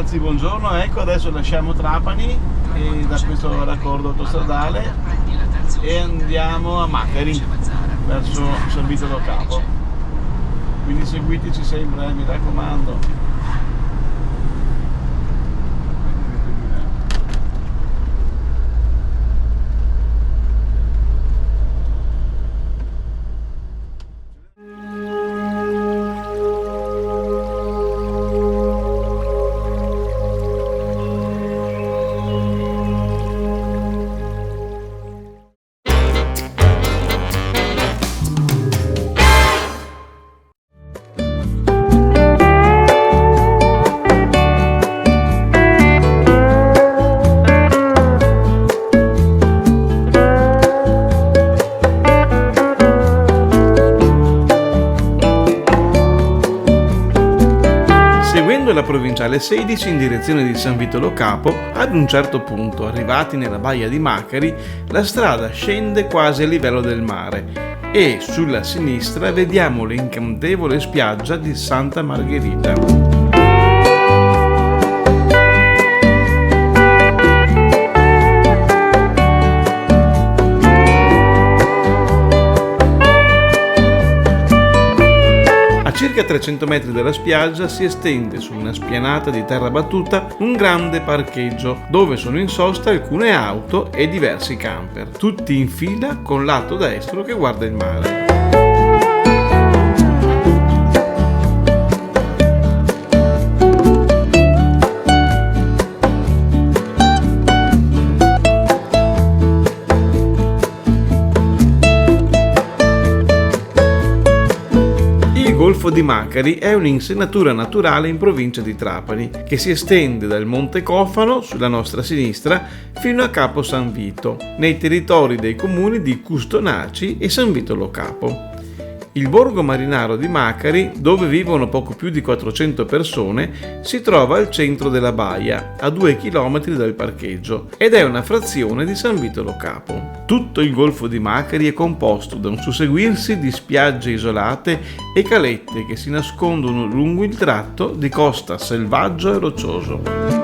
ragazzi, buongiorno, ecco adesso lasciamo Trapani da questo raccordo autostradale e andiamo a Macari verso San Vito del Capo, quindi seguiteci sempre, mi raccomando. Seguendo la provinciale 16 in direzione di San Vito del Capo, ad un certo punto, arrivati nella baia di Macari, la strada scende quasi a livello del mare e sulla sinistra vediamo l'incantevole spiaggia di Santa Margherita. A circa 300 metri dalla spiaggia si estende su una spianata di terra battuta un grande parcheggio dove sono in sosta alcune auto e diversi camper, tutti in fila con lato destro che guarda il mare. Il Golfo di Macari è un'insenatura naturale in provincia di Trapani che si estende dal Monte Cofano sulla nostra sinistra fino a Capo San Vito, nei territori dei comuni di Custonaci e San Vito Lo Capo. Il borgo marinaro di Macari, dove vivono poco più di 400 persone, si trova al centro della baia, a 2 km dal parcheggio, ed è una frazione di San Vito Lo Capo. Tutto il Golfo di Macari è composto da un susseguirsi di spiagge isolate e calette che si nascondono lungo il tratto di costa selvaggio e roccioso.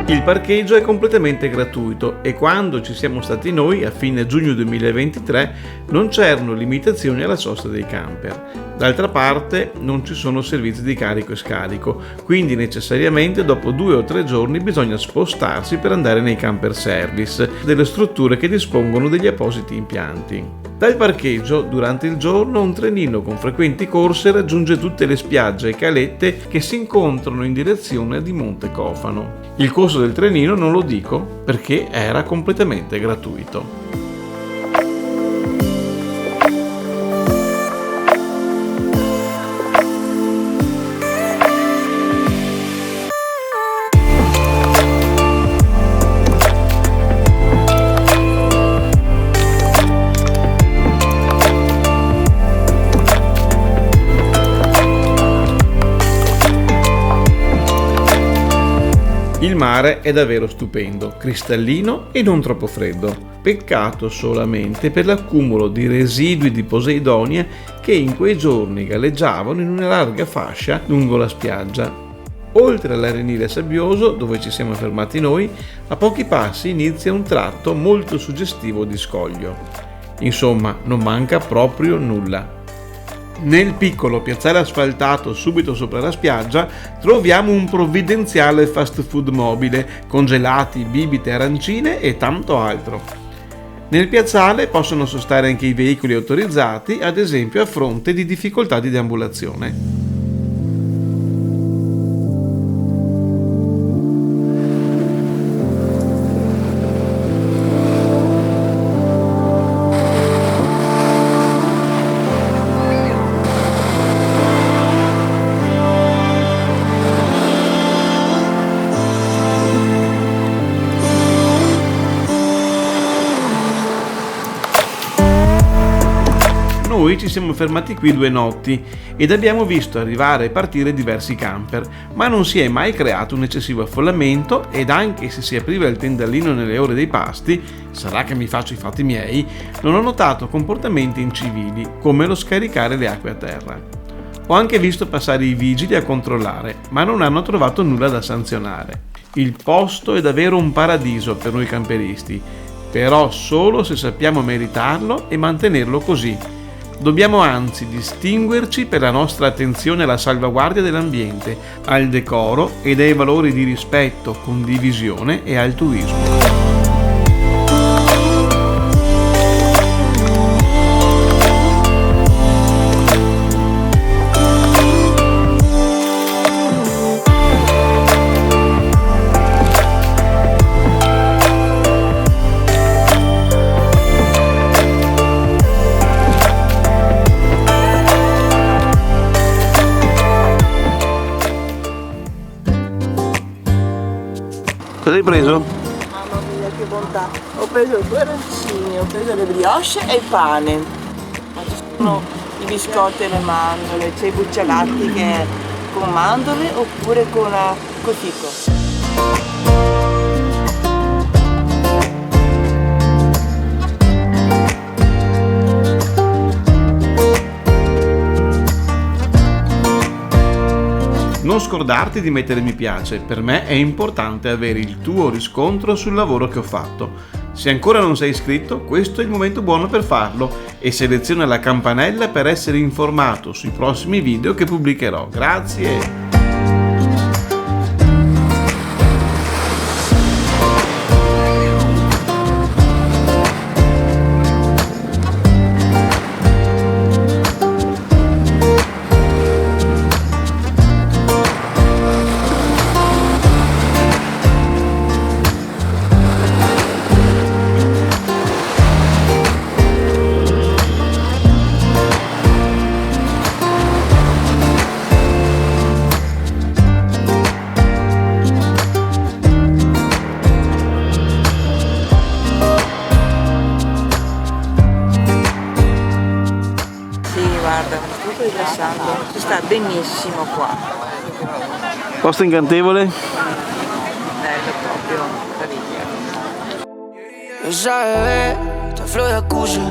Il parcheggio è completamente gratuito e quando ci siamo stati noi, a fine giugno 2023, non c'erano limitazioni alla sosta dei camper. D'altra parte non ci sono servizi di carico e scarico, quindi necessariamente dopo 2 o 3 giorni bisogna spostarsi per andare nei camper service, delle strutture che dispongono degli appositi impianti. Dal parcheggio, durante il giorno, un trenino con frequenti corse raggiunge tutte le spiagge e calette che si incontrano in direzione di Monte Cofano. Il costo del trenino non lo dico perché era completamente gratuito. Il mare è davvero stupendo, cristallino e non troppo freddo. Peccato solamente per l'accumulo di residui di Poseidonia che in quei giorni galleggiavano in una larga fascia lungo la spiaggia. Oltre all'arenile sabbioso, dove ci siamo fermati noi, a pochi passi inizia un tratto molto suggestivo di scoglio. Insomma, non manca proprio nulla. Nel piccolo piazzale asfaltato subito sopra la spiaggia troviamo un provvidenziale fast food mobile, con gelati, bibite, arancine e tanto altro. Nel piazzale possono sostare anche i veicoli autorizzati, ad esempio a fronte di difficoltà di deambulazione. Noi ci siamo fermati qui 2 notti ed abbiamo visto arrivare e partire diversi camper, ma non si è mai creato un eccessivo affollamento ed anche se si apriva il tendallino nelle ore dei pasti, sarà che mi faccio i fatti miei, non ho notato comportamenti incivili come lo scaricare le acque a terra. Ho anche visto passare i vigili a controllare, ma non hanno trovato nulla da sanzionare. Il posto è davvero un paradiso per noi camperisti, però solo se sappiamo meritarlo e mantenerlo così. Dobbiamo anzi distinguerci per la nostra attenzione alla salvaguardia dell'ambiente, al decoro ed ai valori di rispetto, condivisione e altruismo. Cosa hai preso? Mamma mia che bontà, ho preso 2 arancini, ho preso le brioche e il pane. Ma ci sono i biscotti e le mandorle, c'è i bucciolati che è con mandorle oppure con col fico. Non scordarti di mettere mi piace, per me è importante avere il tuo riscontro sul lavoro che ho fatto. Se ancora non sei iscritto, questo è il momento buono per farlo e seleziona la campanella per essere informato sui prossimi video che pubblicherò. Grazie! Guarda, tutto rilassando, si sta benissimo qua, Posto incantevole? bello proprio, meraviglia. Esa bebé te flow de acusa.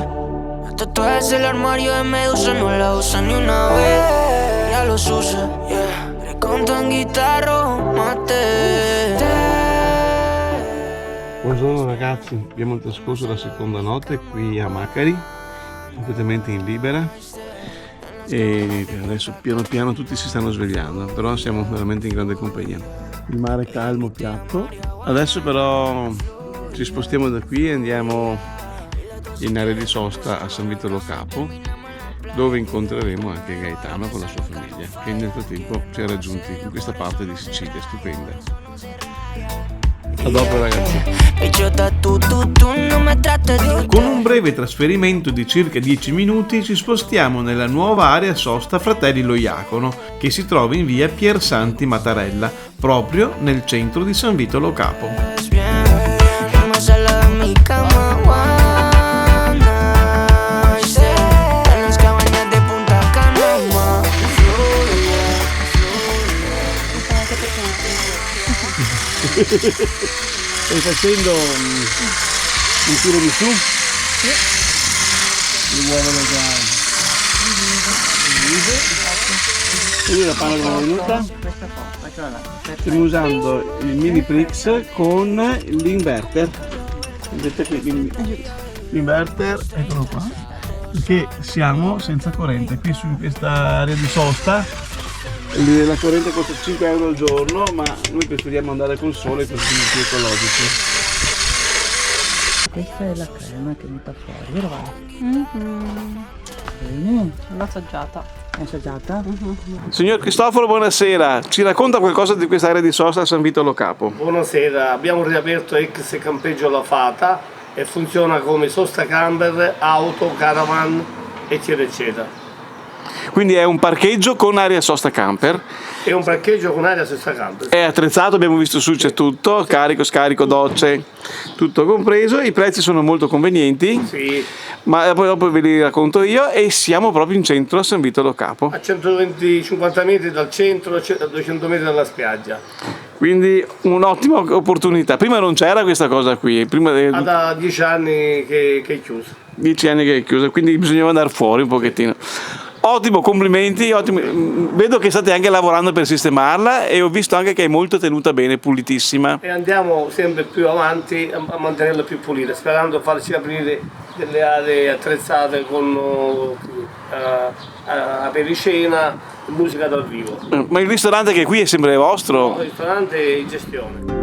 Los tatuajes del armario de Medusa no la usa ni una vez. Ya los usa, yeah. Reconta en guitarra, mate. Buongiorno ragazzi, abbiamo trascorso la seconda notte qui a Macari, completamente in libera, e adesso piano piano tutti si stanno svegliando, però siamo veramente in grande compagnia. Il mare calmo, piatto. Adesso però ci spostiamo da qui e andiamo in area di sosta a San Vito Lo Capo, dove incontreremo anche Gaetano con la sua famiglia, che nel frattempo ci ha raggiunti in questa parte di Sicilia stupenda. A dopo ragazzi. Con un breve trasferimento di circa 10 minuti ci spostiamo nella nuova area sosta Fratelli Lo Iacono, che si trova in via Piersanti Mattarella, proprio nel centro di San Vito Lo Capo. Stai facendo un tiro di su? Sì. Le uova da quindi la panna come è venuta? Stiamo usando il mini Prix con l'inverter. Vedete qui l'inverter, eccolo qua, perché siamo senza corrente qui su questa area di sosta. La corrente costa 5 euro al giorno, ma noi preferiamo andare col sole per essere più ecologici. Questa è la crema che mi fa fuori, vero Vale? Bene. L'ho assaggiata. Hai assaggiata? Signor Cristoforo, buonasera. Ci racconta qualcosa di questa area di sosta a San Vito Lo Capo? Buonasera, abbiamo riaperto ex campeggio La Fata e funziona come sosta camper, auto, caravan, eccetera eccetera. Quindi è un parcheggio con area sosta camper. È un parcheggio con area sosta camper. È attrezzato, abbiamo visto su c'è tutto, carico, scarico, docce, tutto compreso. I prezzi sono molto convenienti, Sì, ma poi dopo ve li racconto io. E siamo proprio in centro a San Vito Lo Capo. a 120-50 metri dal centro, a 200 metri dalla spiaggia. Quindi un'ottima opportunità. Prima non c'era questa cosa qui, prima Da 10 anni che è chiuso. 10 anni che è chiusa, quindi bisognava andare fuori un pochettino. Ottimo, complimenti, ottimo. Vedo che state anche lavorando per sistemarla e ho visto anche che è molto tenuta bene, pulitissima. E andiamo sempre più avanti a mantenerla più pulita, sperando di farci aprire delle aree attrezzate con apericena, musica dal vivo. Ma il ristorante che qui è sempre vostro? Il ristorante è in gestione.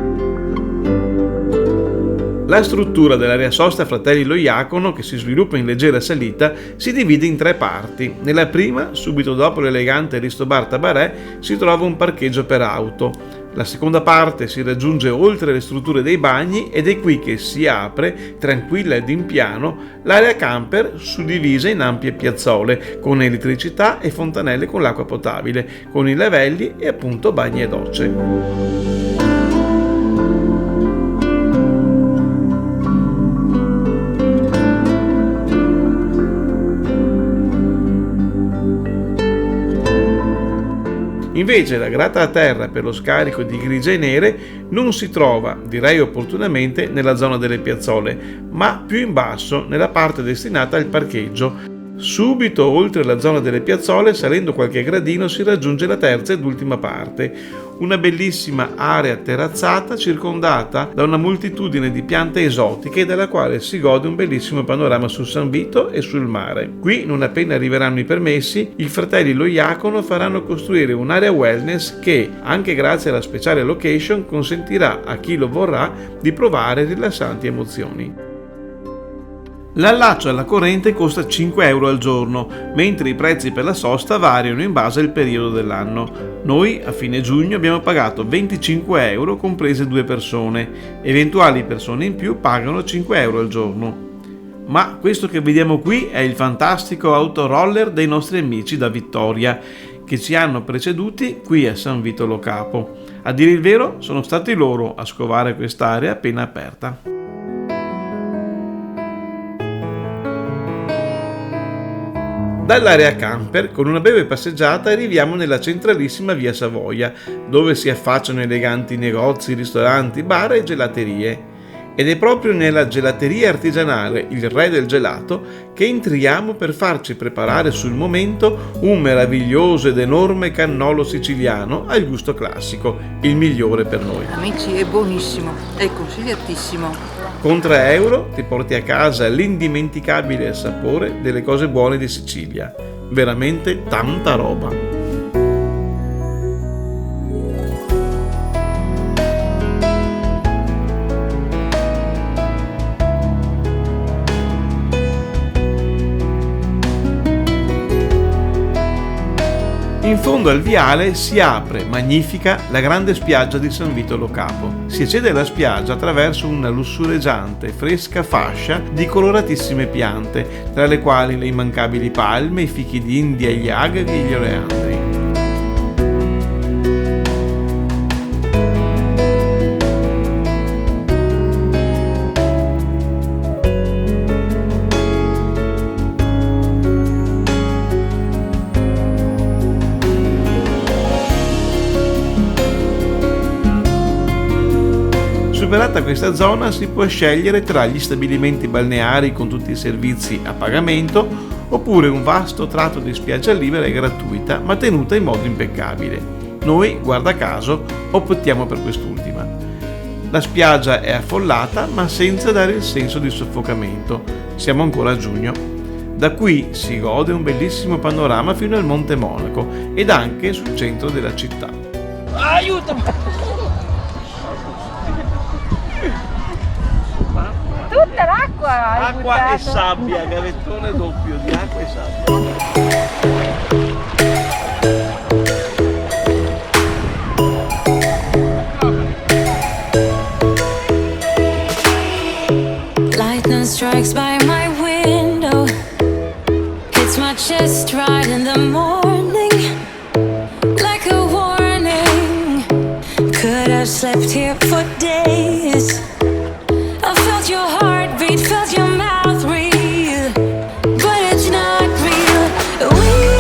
La struttura dell'area sosta Fratelli Lo Iacono, che si sviluppa in leggera salita, si divide in 3 parti. Nella prima, subito dopo l'elegante Ristobar Tabaret, si trova un parcheggio per auto. La seconda parte si raggiunge oltre le strutture dei bagni ed è qui che si apre, tranquilla ed in piano, l'area camper suddivisa in ampie piazzole, con elettricità e fontanelle con l'acqua potabile, con i lavelli e appunto bagni e docce. Invece la grata a terra per lo scarico di grigie e nere non si trova, direi opportunamente, nella zona delle piazzole, ma più in basso, nella parte destinata al parcheggio. Subito oltre la zona delle piazzole, salendo qualche gradino, si raggiunge la terza ed ultima parte, una bellissima area terrazzata circondata da una moltitudine di piante esotiche dalla quale si gode un bellissimo panorama su San Vito e sul mare. Qui, non appena arriveranno i permessi, i fratelli Lo Iacono faranno costruire un'area wellness che, anche grazie alla speciale location, consentirà a chi lo vorrà di provare rilassanti emozioni. L'allaccio alla corrente costa 5 euro al giorno, mentre i prezzi per la sosta variano in base al periodo dell'anno. Noi a fine giugno abbiamo pagato 25 euro comprese 2 persone, eventuali persone in più pagano 5 euro al giorno. Ma questo che vediamo qui è il fantastico autoroller dei nostri amici da Vittoria, che ci hanno preceduti qui a San Vito Lo Capo. A dire il vero, sono stati loro a scovare quest'area appena aperta. Dall'area camper, con una breve passeggiata, arriviamo nella centralissima via Savoia, dove si affacciano eleganti negozi, ristoranti, bar e gelaterie. Ed è proprio nella gelateria artigianale Il Re del Gelato che entriamo per farci preparare sul momento un meraviglioso ed enorme cannolo siciliano al gusto classico, il migliore per noi. Amici, è buonissimo, è consigliatissimo. Con 3 euro ti porti a casa l'indimenticabile sapore delle cose buone di Sicilia. Veramente tanta roba. In fondo al viale si apre, magnifica, la grande spiaggia di San Vito Lo Capo. Si accede alla spiaggia attraverso una lussureggiante, fresca fascia di coloratissime piante, tra le quali le immancabili palme, i fichi d'India, gli agavi e gli oleandri. Superata questa zona si può scegliere tra gli stabilimenti balneari con tutti i servizi a pagamento oppure un vasto tratto di spiaggia libera e gratuita ma tenuta in modo impeccabile. Noi, guarda caso, optiamo per quest'ultima. La spiaggia è affollata ma senza dare il senso di soffocamento. Siamo ancora a giugno. Da qui si gode un bellissimo panorama fino al Monte Monaco ed anche sul centro della città. Aiutami! Tutta l'acqua hai Acqua buttato. e sabbia, gavettone doppio di acqua e sabbia. Lightning strikes by my window, hits my chest right in the morning, like a warning. Could have slept here for days. I felt your heartbeat, felt your mouth breathe, but it's not real. We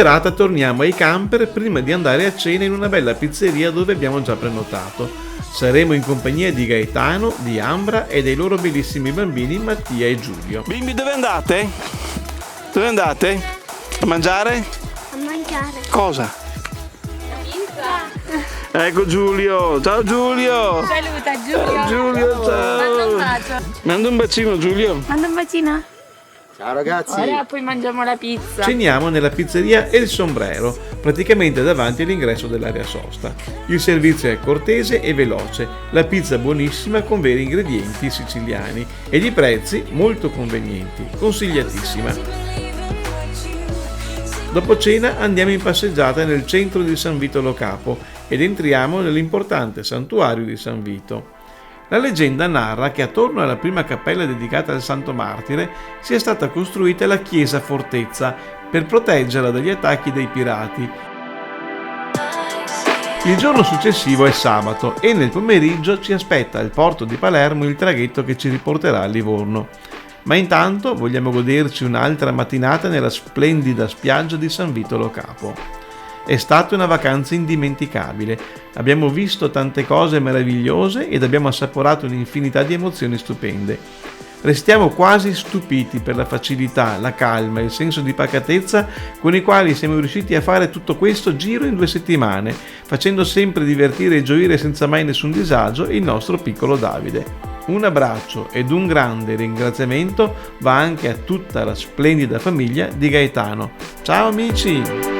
serata torniamo ai camper prima di andare a cena in una bella pizzeria dove abbiamo già prenotato. Saremo in compagnia di Gaetano, di Ambra e dei loro bellissimi bambini Mattia e Giulio. Bimbi, dove andate? Dove andate? A mangiare? A mangiare. Cosa? Ecco Giulio, ciao Giulio! Saluta Giulio. Giulio, ciao! Manda un bacio. Manda un bacino Giulio! Manda un bacino. Ciao ragazzi! Ora poi mangiamo la pizza. Ceniamo nella pizzeria El Sombrero, praticamente davanti all'ingresso dell'area sosta. Il servizio è cortese e veloce, la pizza buonissima con veri ingredienti siciliani e i prezzi molto convenienti, consigliatissima. Dopo cena andiamo in passeggiata nel centro di San Vito Lo Capo ed entriamo nell'importante santuario di San Vito. La leggenda narra che attorno alla prima cappella dedicata al Santo Martire sia stata costruita la chiesa fortezza per proteggerla dagli attacchi dei pirati. Il giorno successivo è sabato e nel pomeriggio ci aspetta al porto di Palermo il traghetto che ci riporterà a Livorno. Ma intanto vogliamo goderci un'altra mattinata nella splendida spiaggia di San Vito Lo Capo. È stata una vacanza indimenticabile, abbiamo visto tante cose meravigliose ed abbiamo assaporato un'infinità di emozioni stupende. Restiamo quasi stupiti per la facilità, la calma e il senso di pacatezza con i quali siamo riusciti a fare tutto questo giro in 2 settimane, facendo sempre divertire e gioire senza mai nessun disagio il nostro piccolo Davide. Un abbraccio ed un grande ringraziamento va anche a tutta la splendida famiglia di Gaetano. Ciao amici!